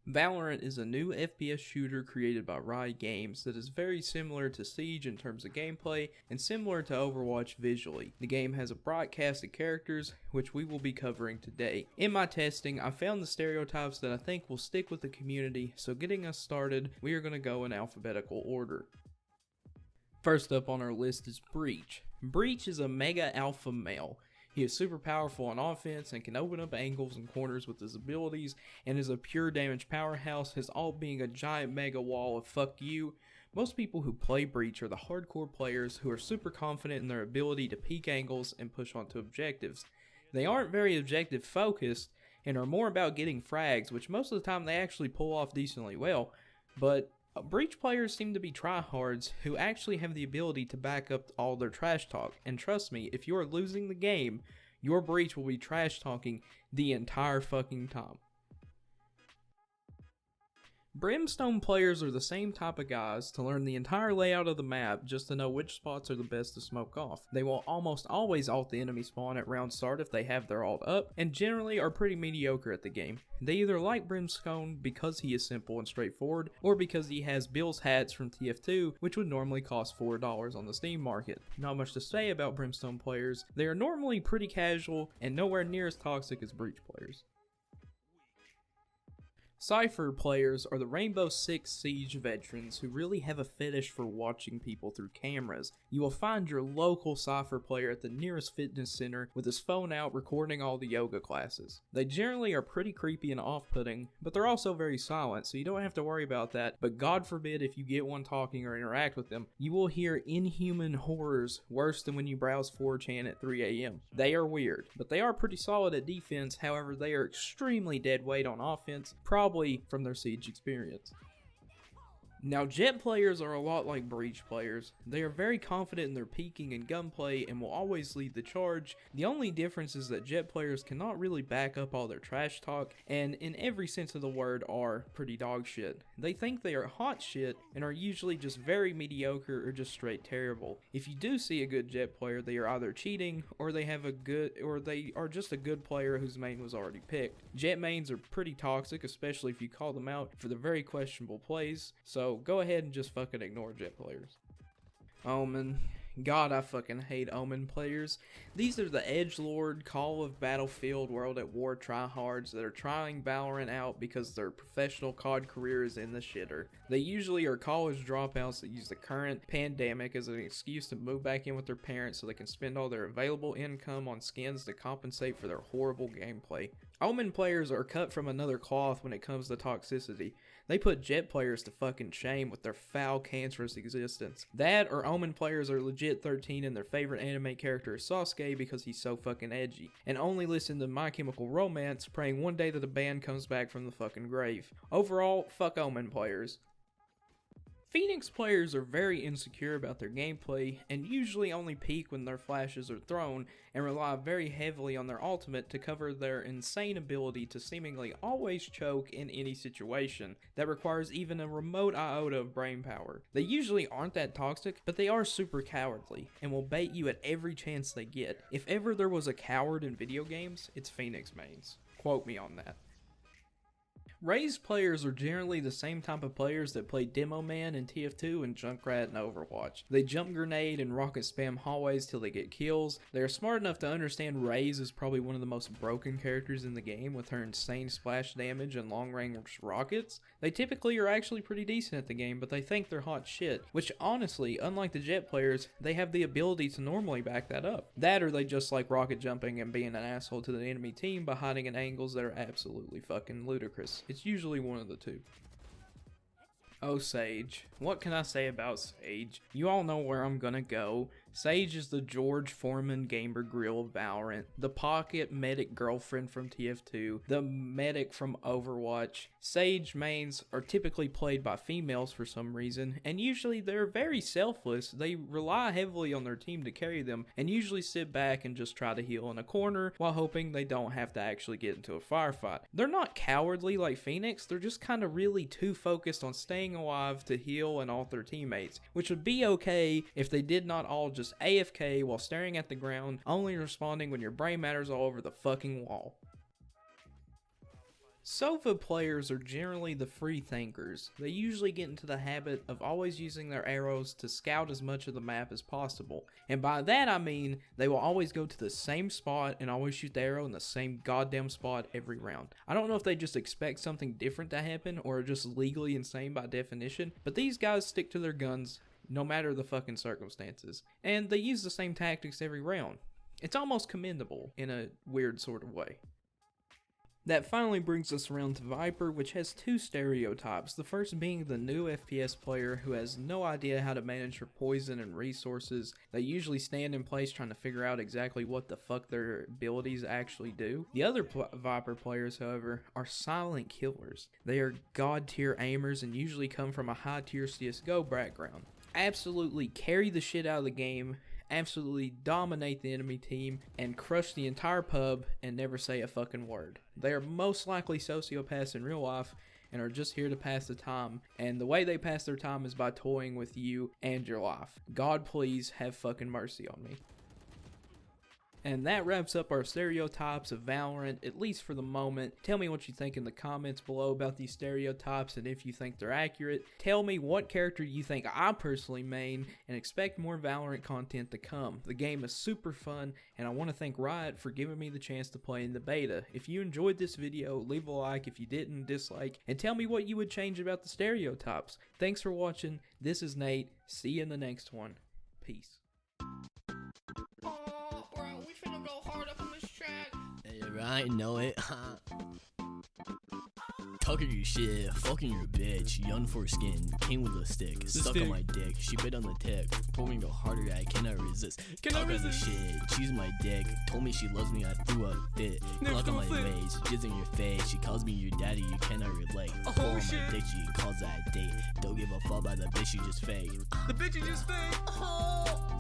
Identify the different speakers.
Speaker 1: Valorant is a new FPS shooter created by Riot Games that is very similar to Siege in terms of gameplay and similar to Overwatch visually. The game has a broad cast of characters, which we will be covering today. In my testing, I found the stereotypes that I think will stick with the community, so getting us started, we are going to go in alphabetical order. First up on our list is Breach. Breach is a mega alpha male. He is super powerful on offense and can open up angles and corners with his abilities, and is a pure damage powerhouse, his ult being a giant mega wall of fuck you. Most people who play Breach are the hardcore players who are super confident in their ability to peek angles and push onto objectives. They aren't very objective focused and are more about getting frags, which most of the time they actually pull off decently well, but Breach players seem to be tryhards who actually have the ability to back up all their trash talk, and trust me, if you are losing the game, your Breach will be trash talking the entire fucking time. Brimstone players are the same type of guys to learn the entire layout of the map just to know which spots are the best to smoke off. They will almost always ult the enemy spawn at round start if they have their ult up, and generally are pretty mediocre at the game. They either like Brimstone because he is simple and straightforward, or because he has Bill's hats from TF2, which would normally cost $4 on the Steam market. Not much to say about Brimstone players. They are normally pretty casual and nowhere near as toxic as Breach players. Cypher players are the Rainbow Six Siege veterans who really have a fetish for watching people through cameras. You will find your local Cypher player at the nearest fitness center with his phone out recording all the yoga classes. They generally are pretty creepy and off-putting, but they're also very silent, so you don't have to worry about that. But God forbid if you get one talking or interact with them, you will hear inhuman horrors worse than when you browse 4chan at 3 AM. They are weird, but they are pretty solid at defense. However, they are extremely dead weight on offense, probably from their Siege experience. Now, Jet players are a lot like Breach players. They are very confident in their peeking and gunplay and will always lead the charge. The only difference is that Jet players cannot really back up all their trash talk, and in every sense of the word are pretty dog shit. They think they are hot shit and are usually just very mediocre or just straight terrible. If you do see a good Jet player, they are either cheating or they are just a good player whose main was already picked. Jet mains are pretty toxic, especially if you call them out for the very questionable plays, so go ahead and just fucking ignore Jet players. Omen. God, I fucking hate Omen players. These are the edgelord, Call of Battlefield, World at War tryhards that are trying Valorant out because their professional COD career is in the shitter. They usually are college dropouts that use the current pandemic as an excuse to move back in with their parents so they can spend all their available income on skins to compensate for their horrible gameplay. Omen players are cut from another cloth when it comes to toxicity. They put Jet players to fucking shame with their foul, cancerous existence. That or Omen players are legit 13 and their favorite anime character is Sasuke because he's so fucking edgy, and only listen to My Chemical Romance, praying one day that the band comes back from the fucking grave. Overall, fuck Omen players. Phoenix players are very insecure about their gameplay and usually only peek when their flashes are thrown and rely very heavily on their ultimate to cover their insane ability to seemingly always choke in any situation that requires even a remote iota of brain power. They usually aren't that toxic, but they are super cowardly and will bait you at every chance they get. If ever there was a coward in video games, it's Phoenix mains. Quote me on that. Raze players are generally the same type of players that play Demo Man in TF2 and Junkrat in Overwatch. They jump grenade and rocket spam hallways till they get kills. They are smart enough to understand Raze is probably one of the most broken characters in the game with her insane splash damage and long range rockets. They typically are actually pretty decent at the game, but they think they're hot shit, which honestly, unlike the Jet players, they have the ability to normally back that up. That or they just like rocket jumping and being an asshole to the enemy team by hiding in angles that are absolutely fucking ludicrous. It's usually one of the two. Oh, Sage. What can I say about Sage? You all know where I'm gonna go. Sage is the George Foreman gamer grill of Valorant, the pocket medic girlfriend from TF2, the medic from Overwatch. Sage mains are typically played by females for some reason, and usually they're very selfless. They rely heavily on their team to carry them, and usually sit back and just try to heal in a corner while hoping they don't have to actually get into a firefight. They're not cowardly like Phoenix, they're just kind of really too focused on staying alive to heal and ult their teammates, which would be okay if they did not all just AFK while staring at the ground, only responding when your brain matter's all over the fucking wall. Sova players are generally the free thinkers. They usually get into the habit of always using their arrows to scout as much of the map as possible. And by that I mean, they will always go to the same spot and always shoot the arrow in the same goddamn spot every round. I don't know if they just expect something different to happen or are just legally insane by definition, but these guys stick to their guns no matter the fucking circumstances. And they use the same tactics every round. It's almost commendable in a weird sort of way. That finally brings us around to Viper, which has two stereotypes. The first being the new FPS player who has no idea how to manage her poison and resources. They usually stand in place trying to figure out exactly what the fuck their abilities actually do. The other Viper players, however, are silent killers. They are god tier aimers and usually come from a high tier CSGO background. Absolutely carry the shit out of the game, absolutely dominate the enemy team, and crush the entire pub and never say a fucking word. They are most likely sociopaths in real life and are just here to pass the time, and the way they pass their time is by toying with you and your life. God please have fucking mercy on me. And that wraps up our stereotypes of Valorant, at least for the moment. Tell me what you think in the comments below about these stereotypes and if you think they're accurate. Tell me what character you think I personally main, and expect more Valorant content to come. The game is super fun, and I want to thank Riot for giving me the chance to play in the beta. If you enjoyed this video, leave a like. If you didn't, dislike, and tell me what you would change about the stereotypes. Thanks for watching. This is Nate. See you in the next one. Peace.
Speaker 2: I know it. Talking your shit, fucking your bitch, young foreskin, came with a stick, stuck on my dick, she bit on the tick, told me to go harder, I cannot resist. Talk on the shit, she's my dick, told me she loves me, I threw a fit, clock on my waist, jizz in your face, she calls me your daddy, you cannot relate. Pull on my dick, she calls that date, don't give a fuck about the bitch you just fake.
Speaker 3: The bitch you just fake.